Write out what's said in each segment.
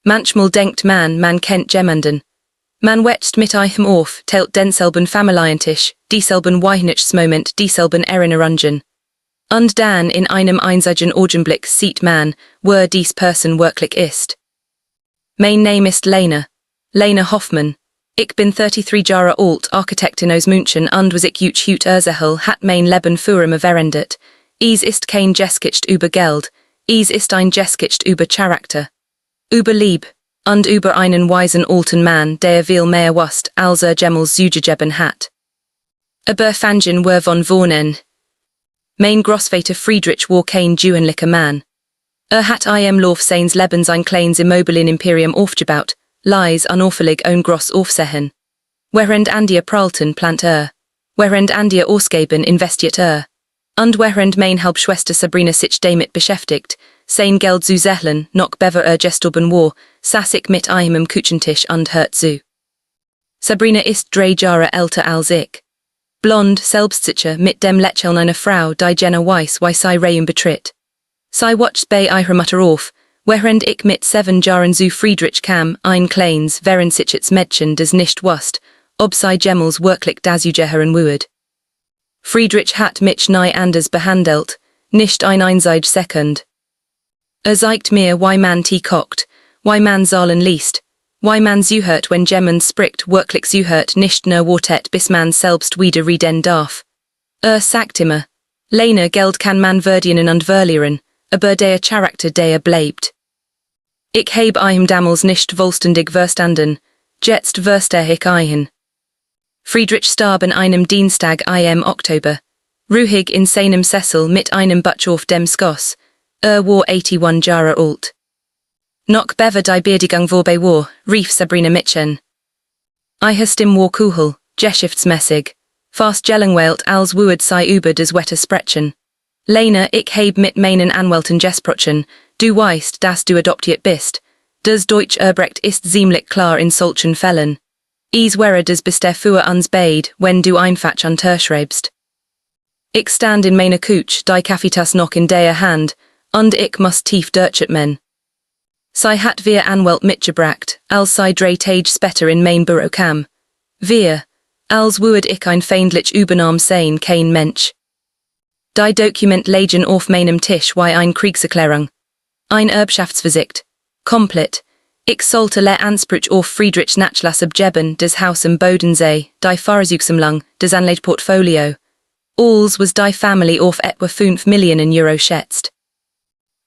Manchmal denkt man kennt jemanden. Man wetzt mit einem auf, teilt denselben Familientisch, dieselben Weihnachtsmoment, dieselben Erinnerungen. Und dann in einem einzigen Augenblick sieht man, wer dies Person wirklich ist. Mein Name ist Lena Hoffmann. Ich bin 33 Jahre alt, Architektin aus München und was ich heute erzähle, hat mein Leben für immer verändert. Es ist kein Geschichte über Geld, es ist ein Geschichte über Charakter. Über Liebe, und über einen weisen alten Mann, der viel mehr wusste, als jemals zugegeben hat. Aber fangen wir von wohnen. Mein Großvater Friedrich war kein gewöhnlicher Mann. Hat im Lauf seines Lebens ein kleines Immobilienimperium aufgebaut, leis unauffällig und groß aufsehen. Während andere prallten plant während andere ausgeben investiert und während meine Halbschwester Sabrina sich damit beschäftigt, sein Geld zu zählen, noch bever gestorben war, saß ich mit einem Küchentisch und hört zu. Sabrina ist 3 Jahre älter als ich. Blond, selbstsicher, mit dem Lächeln einer Frau, die Jenna weiss, wie sie Raum betritt. Sie watcht bei ihrer Mutter auf, während ich mit 7 Jahren zu Friedrich kam, ein kleines, vereinsiches Mädchen, das nicht wusste, ob sie jemals wirklich das Ugehören würde. Friedrich hat mich nie anders behandelt, nicht ein einzig Sekund. Zeigt mir, wie man Tee kocht, wie man Zahlen liest, wie man zuhört, wenn jemand spricht, wirklich zuhört, nicht nur wartet, bis man selbst wieder reden darf. Sagt immer, Lena, Geld kann man verdienen und verlieren, aber der Charakter, der bleibt. Ich heb ihm damals nicht vollständig verstanden, jetzt verstehe ich ihn. Friedrich starb an einem Dienstag im Oktober, ruhig in seinem Sessel mit einem Butch auf dem Schoss. War 81 Jahre alt. Noch bever die Beerdigung vorbei war, rief Sabrina Mitchen. Ihre Stimme war cool, geschäftsmäßig, fast gelangweilt als würde sie über das Wetter sprechen. Lena, ich heb mit meinen Anwälten gesprochen, du weißt, dass du adoptiert bist. Das Deutsche Erbrecht ist ziemlich klar in solchen Fällen. Es wäre das Beste für uns beid, wenn du einfach unterschreibst. Ich stand in meiner Couch, die Kaffeetasse noch in der Hand, und ich muss tief durchatmen. Sie hat wir Anwält mitgebracht, als sie 3 Tage später in mein Büro kam. Wir, als würde ich ein feindlich übernahm sein, kein Mensch. Die Dokument liegen auf meinem Tisch wie ein Kriegserklärung. Ein Erbschaftsversicht. Komplett. Ich sollte le Anspruch auf Friedrichs Nachlass abgeben, das Haus im Bodensee, die Fahrzeugsammlung, das Anleitportfolio. Alles was die Family auf etwa 5 Millionen Euro schätzt.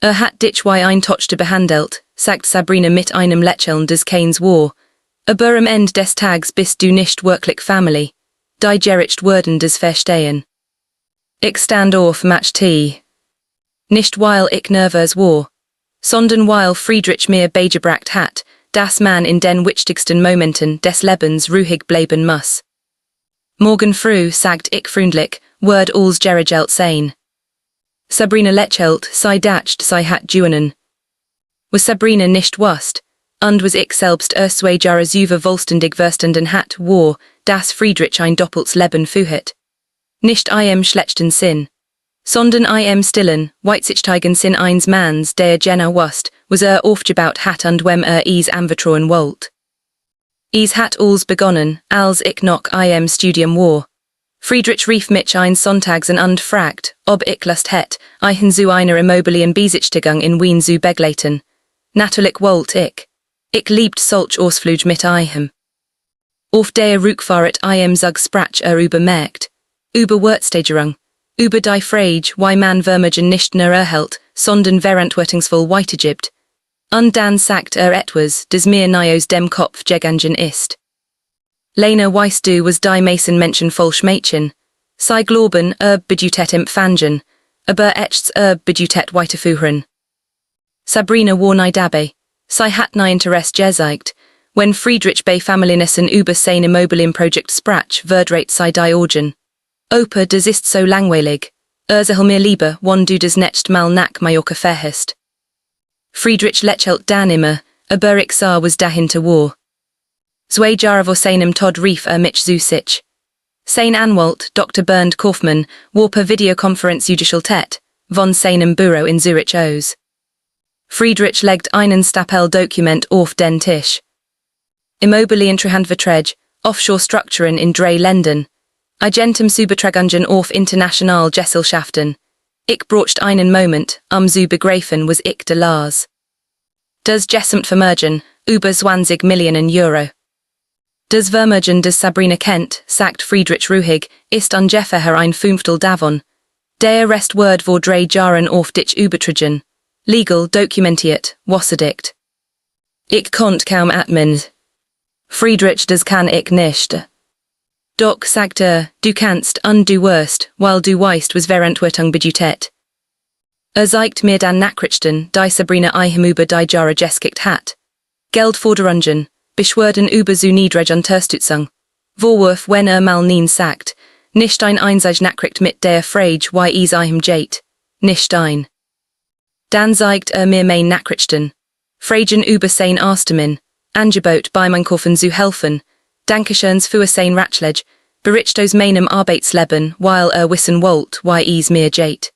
Hat dich wie ein Tochter behandelt, sagt Sabrina mit einem Lächeln, das keins war. Aber am Ende des Tages bist du nicht wirklich Family. Die gericht würden das verstehen. Ich stand auf, match Tee. Nicht weil ich nervös war, sondern weil Friedrich mir beigebracht hat, dass man in den wichtigsten Momenten des Lebens ruhig bleiben muss. Morgen früh, sagt ich freundlich, wird alles geregelt sein. Sabrina lächelt, sie dacht, sie hat gewonnen. Was Sabrina nicht wusste, und was ich selbst 2 Jahre zuvor vollständig verstanden hat, war, dass Friedrich ein doppeltes Leben führt. Nicht im schlechten Sinn, sondern im stillen, weitsichtigen Sinn eines Manns, der Jenna wusste, was aufgebaut hat und wem es anvertrauen wollte. Es hat alles begonnen, als ich noch im Studium war. Friedrich rief mich ein Sonntags an und fragt, ob ich Lust hätte, ihn zu einer Immobilienbesichtigung in Wien zu begleiten. Natürlich wollte ich. Ich liebt solch Ausflüge mit ihm. Auf der Rückfahrt zog sprach über Märkte, über Wertsteigerung, über die Frage, wie man Vermögen nicht nur erhält, sondern verantwortungsvoll weitergibt. Und dann sagt etwas, das mir nie aus dem Kopf gegangen ist. Lena, weißt du, was die meisten Menschen falsch machen? Sie glauben, Erbbejutet empfangen, aber echts Erbbejutet weiterführen. Sabrina war nie dabei. Sie hat nie Interesse gezeigt. Wenn Friedrich bei Familienissen über sein Immobilienprojekt sprach, verdreht sie die Augen. Opa, das ist so langweilig. Erzähl mir lieber, wann du das nächste Mal nach Mallorca fährst. Friedrich lächelt dann immer, aber ich sah, was dahinter war. 2 Jahre vor seinem Tod rief mich zu sich. Sein Anwalt, Dr. Bernd Kaufmann, war per Videokonferenz zugeschaltet, von seinem Büro in Zürich aus. Friedrich legt einen Stapel Dokument auf den Tisch. Immobilienvertrag, Offshore-Strukturen in drei Ländern. Eigentumsübertragungen auf international Gesellschaften. Ich brauchte einen Moment, zu begreifen, was ich de las. Das Gesamtvermögen, über 20 Millionen Euro. Das Vermögen des Sabrina kennt, sagt Friedrich ruhig, ist ungefähr ein Fünftel davon. Der Rest wird vor 3 Jahren auf dich übertragen. Legal dokumentiert, wasserdicht. Ich konnt kaum atmen. Friedrich, das kann ich nicht. Doch, sagt du kannst und du wirst, weil du weißt, was Verantwortung bedeutet. Zeigt mir dann Nachrichten, die Sabrina über die Jahre geschickt hat. Geldforderungen, Beschwerden über so niedrige Unterstützung. Vorwurf, wenn mal nein sagt, nicht ein einzige Nachricht mit der Frage, wie es geht. Nicht ein. Dann zeigt mir mein Nachrichten. Fragen über sein Astemin, Angebot beim Einkaufen zu helfen. Dankeschöns für sein Ratschlag, bericht aus meinem Arbeitsleben, weil wissen wollt, wie es mir geht.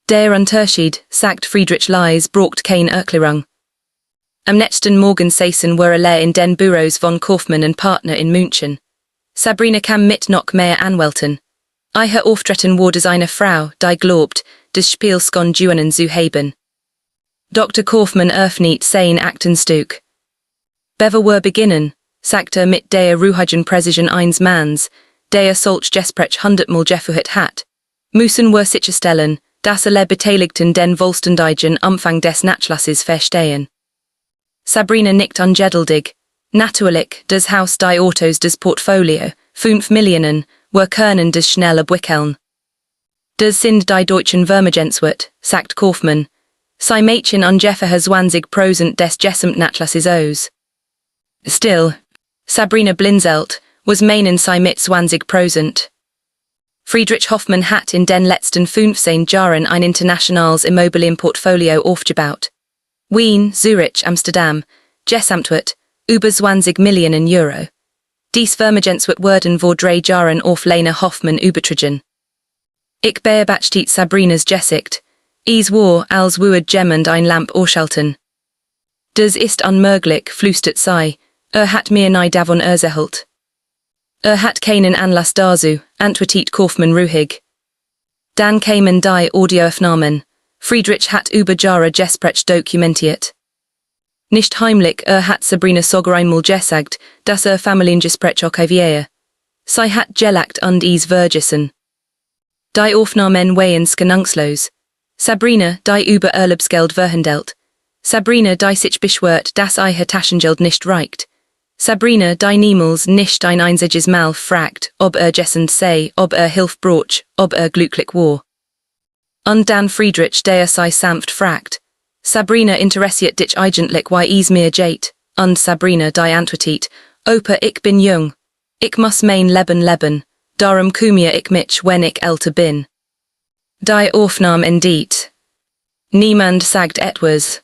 Der Unterschied, sagt Friedrich Leis, braucht kein Erklärung. Am nächsten Morgen saßen wir alle in den Büros von Kaufmann und Partner in München. Sabrina kam mit noch mehr Anwälten. Ihr Auftreten wurde eine Frau, die glaubt, das Spiel skon zu haben. Dr. Kaufmann öffnet sein Aktenstück. Bevor wir beginnen, sagt mit der ruhigen Präzision eines Manns, der solch Gespräch 100-mal geführt hat, müssen wir sicherstellen, dass alle Beteiligten den vollständigen Umfang des Nachlasses verstehen. Sabrina nickt ungeduldig. Natürlich, das Haus die Autos des Portfolio, 5 Millionen, wir können das schnell abwickeln. Das sind die deutschen Vermögenswert, sagt Kaufmann. Sie Mädchen ungefähr 20% des Gesamtnachlasses aus. Still, Sabrina blinzelt, was meinen sie mit 20%. Friedrich Hoffmann hat in den letzten 15 Jahren ein internationales Immobilienportfolio aufgebaut. Wien, Zürich, Amsterdam, Gesamtwert, über 20 Millionen Euro. Dies Vermögenswert werden vor 3 Jahren auf Lena Hoffmann übertragen. Ich beobachte Sabrinas Gesicht. Es war, als würde jemand ein Lamp ausschalten. Das ist unmöglich, flüstert sie. Hat mir nie davon erzählt. Hat keinen Anlass dazu, antwortet Kaufmann ruhig. Dann kamen die Audioaufnahmen. Friedrich hat über Jahre Gespräch dokumentiert. Nicht heimlich, hat Sabrina sogar einmal gesagt, dass Familiengespräch okaviere. Sie hat gelacht und es vergessen. Die Aufnahmen waren genangslos. Sabrina, die über Urlaubsgeld verhandelt. Sabrina, die sich beschwert, dass ihr Taschengeld nicht reicht. Sabrina, die niemals nicht ein einziges Mal fragt, ob gessen sei, ob Hilfe braucht, ob glücklich war. Und dann Friedrich, der sie sanft fragt. Sabrina interessiert dich eigentlich, wie es mir geht, und Sabrina, die antwortet, Opa, ich bin jung. Ich muss mein Leben leben, darum kümmere ich mich, wenn ich älter bin. Die Aufnahme indeed. Niemand sagt etwas.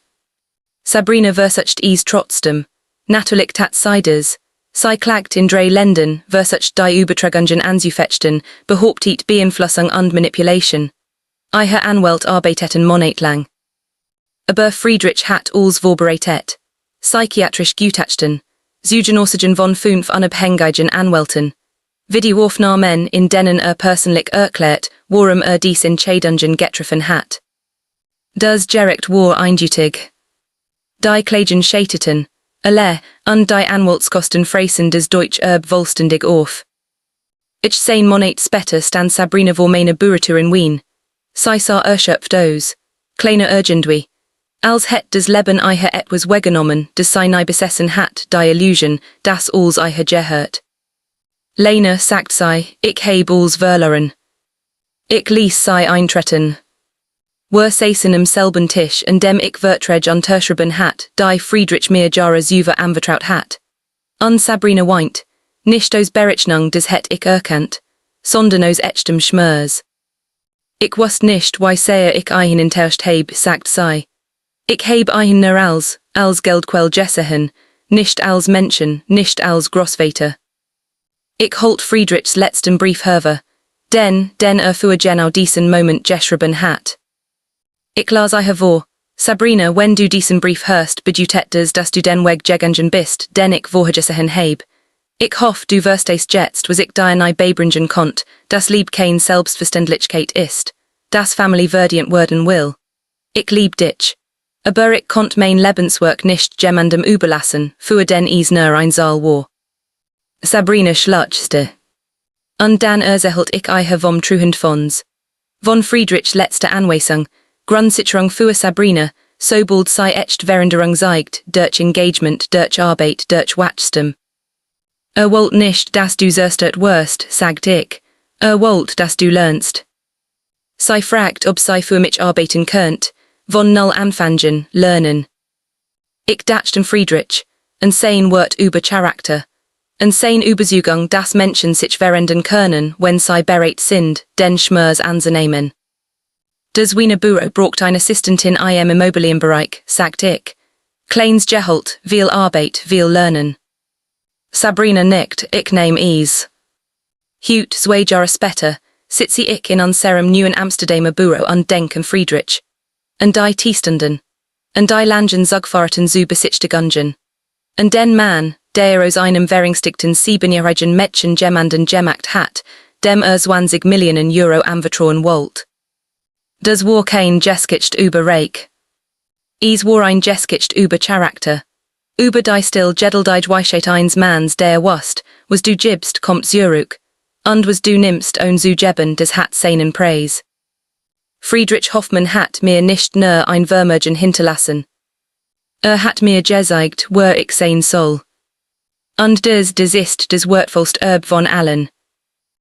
Sabrina versucht es trotzdem. Natürlich tat sie das. Sie klagt in 3 Ländern, versucht die Übertragungen anzufechten, behauptet Beeinflussung und Manipulation. Ihr Anwalt arbeiteten monatelang. Aber Friedrich hat alles vorbereitet. Psychiatrisch Gutachten, Zeugenaussagen von 5 unabhängigen Anwälten. Videoaufnahmen, in denen persönlich erklärt, warum dies Entscheidungen getroffen hat. Das Gericht war eindeutig. Die Klagen scheiterten, alle, und die Anwaltskosten fressen das Deutsche Erbe vollständig auf. Ich 10 Monate später stand Sabrina vor meiner Bürotour in Wien. Sie sah erschöpft aus. Kleiner irgendwie. Als hätt das Leben ihr etwas weggenommen, das sie nie besessen hat, die Illusion, dass alles ihr gehört. Lena, sagt sie, ich heb alles verloren. Ich ließ sie eintreten. Wir saßen am selben Tisch, an dem ich Verträge unterschrieben hat, die Friedrich mir Jahre zuvor anvertraut hat. Und Sabrina weint, nicht aus Berechnung, das hätt ich erkannt, sondern aus echtem Schmerz. Ich wusste nicht, wie sehr ich einen enttäuscht heb, sagt sie. Ich heb einen nur als Geldquell gesehen, nicht als Menschen, nicht als Großvater. Ich holt Friedrichs letzten Brief hervor, den für genau diesen Moment geschrieben hat. Ich las vor, Sabrina, wenn du diesen Brief hörst, bedeutest, dass du den Weg gegangen bist, den ich vorhergesehen heb. Ich hoff, du verstehst jetzt, was ich dir nahe beibringen konnt, das Lieb kein Selbstverständlichkeit ist, das Family verdient werden will. Ich lieb dich. Aber ich konnt mein Lebenswerk nicht jemandem überlassen, für den is nur ein Saal war. Sabrina schluchzte. Und dann erzählt ich euch vom Truhend Fons. Von Friedrichs letzte Anweisung, Grundsicherung für Sabrina, sobald sei echt Veränderung zeigt, durch Engagement, durch Arbeit, durch Wachstum. Wollt nicht, dass du zerstört wirst, sagt ich. Wollt, dass du lernst. Sei fragt, ob sei für mich arbeiten könnt, von null anfangen, lernen. Ich dachte Friedrich, und sein Wort über Charakter, und sein Überzeugung, dass Menschen sich verändern können, wenn sie bereit sind, den Schmerz anzunehmen. Das Wiener Büro braucht eine Assistentin im Immobilienbereich, sagt ich. Kleines Gehalt, viel Arbeit, viel Lernen. Sabrina nickt, ich nehme es. Heute, 2 Jahre später, sitze ich in unserem neuen Amsterdamer Büro und denke Friedrich. Und die Tiestunden. Und die langen Zugfahrten zu besichtigen. Und den Mann, der aus einem verringstigten 7-jährigen Mädchen jemanden gemacht hat, dem 20 Millionen Euro anvertrauen wollte. Das war kein Geschichte über Reich. Es war ein Geschichte über Charakter. Über die still Jedeldij Weisheit eines Manns, der wusst, was du gibst, kommt zurück, und was du nimmst, zu geben, das hat seinen Preis. Friedrich Hoffmann hat mir nicht nur ein Vermögen hinterlassen. Hat mir gezeigt, wo ich sein soll. Und das ist das wertvollste Erbe von allen.